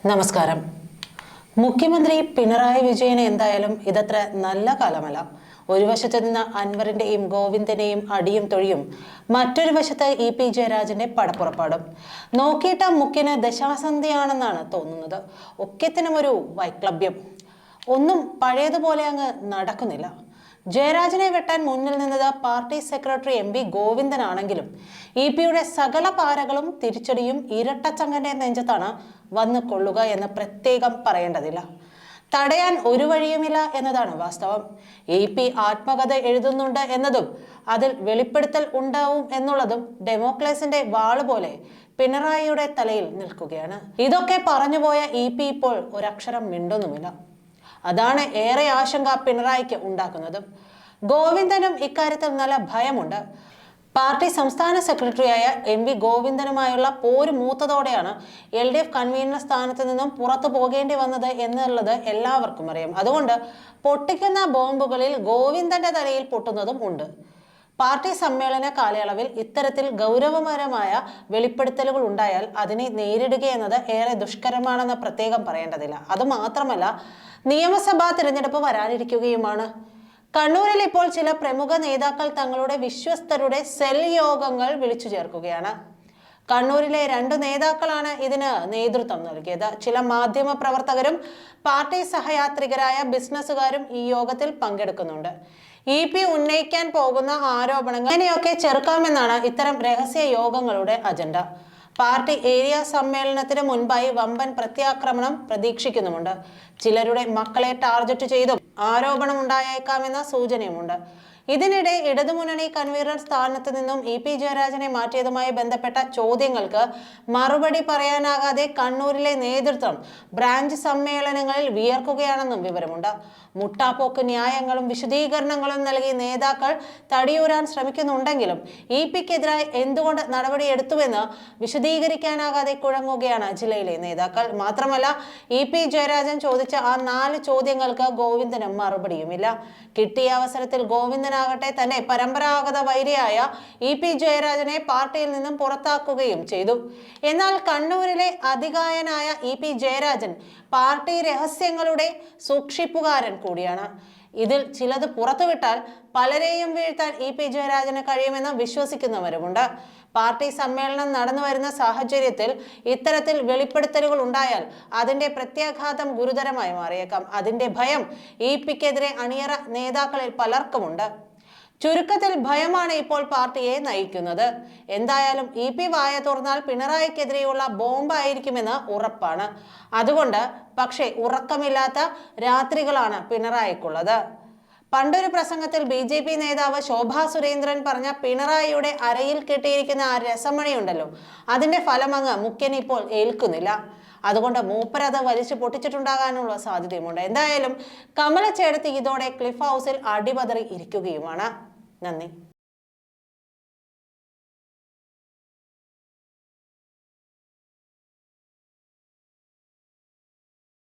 നമസ്കാരം. മുഖ്യമന്ത്രി പിണറായി വിജയന് എന്തായാലും ഇതത്ര നല്ല കാലമല്ല. ഒരു വശത്ത് നിന്ന് അൻവറിന്റെയും ഗോവിന്ദനെയും അടിയും തൊഴിയും, മറ്റൊരു വശത്ത് ഇ.പി. ജയരാജന്റെ പടപ്പുറപ്പാടും. നോക്കിയിട്ട മുഖ്യന് ദശാസന്ധിയാണെന്നാണ് തോന്നുന്നത്. ഒക്കത്തിനും ഒരു വൈക്ലഭ്യം. ഒന്നും പഴയതുപോലെ അങ്ങ് നടക്കുന്നില്ല. ജയരാജനെ വെട്ടാൻ മുന്നിൽ നിന്നത് പാർട്ടി സെക്രട്ടറി എം.വി. ഗോവിന്ദനാണെങ്കിലും ഇ.പിയുടെ സകല പാരകളും തിരിച്ചടിയും ഇരട്ടച്ചങ്കന്റെ നെഞ്ചത്താണ് വന്നു കൊള്ളുക എന്ന് പ്രത്യേകം പറയേണ്ടതില്ല. തടയാൻ ഒരു വഴിയുമില്ല എന്നതാണ് വാസ്തവം. ഇ.പി ആത്മകഥ എഴുതുന്നുണ്ട് എന്നതും അതിൽ വെളിപ്പെടുത്തൽ ഉണ്ടാവും എന്നുള്ളതും ഡെമോക്രസിന്റെ വാള് പോലെ പിണറായിയുടെ തലയിൽ നിൽക്കുകയാണ്. ഇതൊക്കെ പറഞ്ഞുപോയ ഇ.പി ഇപ്പോൾ ഒരക്ഷരം മിണ്ടുന്നുമില്ല. അതാണ് ഏറെ ആശങ്ക പിണറായിക്ക് ഉണ്ടാക്കുന്നത്. ഗോവിന്ദനും ഇക്കാര്യത്തിൽ നല്ല ഭയമുണ്ട്. പാർട്ടി സംസ്ഥാന സെക്രട്ടറിയായ എം.വി. ഗോവിന്ദനുമായുള്ള പോര് മൂത്തതോടെയാണ് LDF കൺവീനർ സ്ഥാനത്ത് നിന്നും പുറത്തു പോകേണ്ടി വന്നത് എന്നുള്ളത് എല്ലാവർക്കും അറിയാം. അതുകൊണ്ട് പൊട്ടിക്കുന്ന ബോംബുകളിൽ ഗോവിന്ദന്റെ തലയിൽ പൊട്ടുന്നതും ഉണ്ട്. പാർട്ടി സമ്മേളന കാലയളവിൽ ഇത്തരത്തിൽ ഗൗരവപരമായ വെളിപ്പെടുത്തലുകൾ ഉണ്ടായാൽ അതിനെ നേരിടുക എന്നത് ഏറെ ദുഷ്കരമാണെന്ന് പ്രത്യേകം പറയേണ്ടതില്ല. അതുമാത്രമല്ല, നിയമസഭാ തിരഞ്ഞെടുപ്പ് വരാനിരിക്കുകയുമാണ്. കണ്ണൂരിൽ ഇപ്പോൾ ചില പ്രമുഖ നേതാക്കൾ തങ്ങളുടെ വിശ്വസ്തരുടെ സെൽ യോഗങ്ങൾ വിളിച്ചു ചേർക്കുകയാണ്. കണ്ണൂരിലെ 2 നേതാക്കളാണ് ഇതിന് നേതൃത്വം നൽകിയത്. ചില മാധ്യമ പ്രവർത്തകരും പാർട്ടി സഹയാത്രികരായ ബിസിനസ്സുകാരും ഈ യോഗത്തിൽ പങ്കെടുക്കുന്നുണ്ട്. ഇ.പി ഉന്നയിക്കാൻ പോകുന്ന ആരോപണങ്ങൾ അങ്ങനെയൊക്കെ ചെറുക്കാമെന്നാണ് ഇത്തരം രഹസ്യ യോഗങ്ങളുടെ അജണ്ട. പാർട്ടി ഏരിയ സമ്മേളനത്തിന് മുൻപായി വമ്പൻ പ്രത്യാക്രമണം പ്രതീക്ഷിക്കുന്നുമുണ്ട്. ചിലരുടെ മക്കളെ ടാർഗറ്റ് ചെയ്തും ആരോപണം ഉണ്ടായേക്കാമെന്ന സൂചനയുമുണ്ട്. ഇതിനിടെ ഇടതുമുന്നണി കൺവീനർ സ്ഥാനത്ത് നിന്നും ഇ.പി ജയരാജനെ മാറ്റിയതുമായി ബന്ധപ്പെട്ട ചോദ്യങ്ങൾക്ക് മറുപടി പറയാനാകാതെ കണ്ണൂരിലെ നേതൃത്വം ബ്രാഞ്ച് സമ്മേളനങ്ങളിൽ വിയർക്കുകയാണെന്നും വിവരമുണ്ട്. മുട്ടാപ്പോക്ക് ന്യായങ്ങളും വിശദീകരണങ്ങളും നൽകി നേതാക്കൾ തടിയൂരാൻ ശ്രമിക്കുന്നുണ്ടെങ്കിലും ഇ.പിക്കെതിരായി എന്തുകൊണ്ട് നടപടിയെടുത്തുവെന്ന് വിശദീകരിക്കാനാകാതെ കുഴങ്ങുകയാണ് ജില്ലയിലെ നേതാക്കൾ. മാത്രമല്ല, ഇ.പി ജയരാജൻ ചോദിച്ച ആ 4 ചോദ്യങ്ങൾക്ക് ഗോവിന്ദനും മറുപടിയുമില്ല. കിട്ടിയ അവസരത്തിൽ ഗോവിന്ദനാകട്ടെ തന്നെ പരമ്പരാഗത വൈരിയായ ഇ.പി ജയരാജനെ പാർട്ടിയിൽ നിന്നും പുറത്താക്കുകയും ചെയ്തു. എന്നാൽ കണ്ണൂരിലെ അതികായനായ ഇ.പി ജയരാജൻ പാർട്ടി രഹസ്യങ്ങളുടെ സൂക്ഷിപ്പുകാരൻ കൂടിയാണ്. ഇതിൽ ചിലത് പുറത്തുവിട്ടാൽ പലരെയും വീഴ്ത്താൻ ഇ.പി ജയരാജന് കഴിയുമെന്ന് വിശ്വസിക്കുന്നവരുമുണ്ട്. പാർട്ടി സമ്മേളനം നടന്നു വരുന്ന സാഹചര്യത്തിൽ ഇത്തരത്തിൽ വെളിപ്പെടുത്തലുകൾ ഉണ്ടായാൽ അതിന്റെ പ്രത്യാഘാതം ഗുരുതരമായി മാറിയേക്കാം. അതിന്റെ ഭയം ഇ.പിക്കെതിരെ അണിയറ നേതാക്കളിൽ പലർക്കുമുണ്ട്. ചുരുക്കത്തിൽ ഭയമാണ് ഇപ്പോൾ പാർട്ടിയെ നയിക്കുന്നത്. എന്തായാലും ഇ.പി വായ തുറന്നാൽ പിണറായിക്കെതിരെയുള്ള ബോംബായിരിക്കുമെന്ന് ഉറപ്പാണ്. അതുകൊണ്ട് പക്ഷേ ഉറക്കമില്ലാത്ത രാത്രികളാണ് പിണറായിക്കുള്ളത്. പണ്ടൊരു പ്രസംഗത്തിൽ BJP നേതാവ് ശോഭാ സുരേന്ദ്രൻ പറഞ്ഞ പിണറായിയുടെ അരയിൽ കെട്ടിയിരിക്കുന്ന ആ രസമണിയുണ്ടല്ലോ, അതിന്റെ ഫലമങ്ങ് മുഖ്യൻ ഇപ്പോൾ ഏൽക്കുന്നില്ല. അതുകൊണ്ട് മൂപ്പരത് വലിച്ചു പൊട്ടിച്ചിട്ടുണ്ടാകാനുള്ള സാധ്യതയുമുണ്ട്. എന്തായാലും കമലച്ചേടത്തി ഇതോടെ ക്ലിഫ് ഹൗസിൽ അടിപതറി ഇരിക്കുകയുമാണ്. നന്ദി.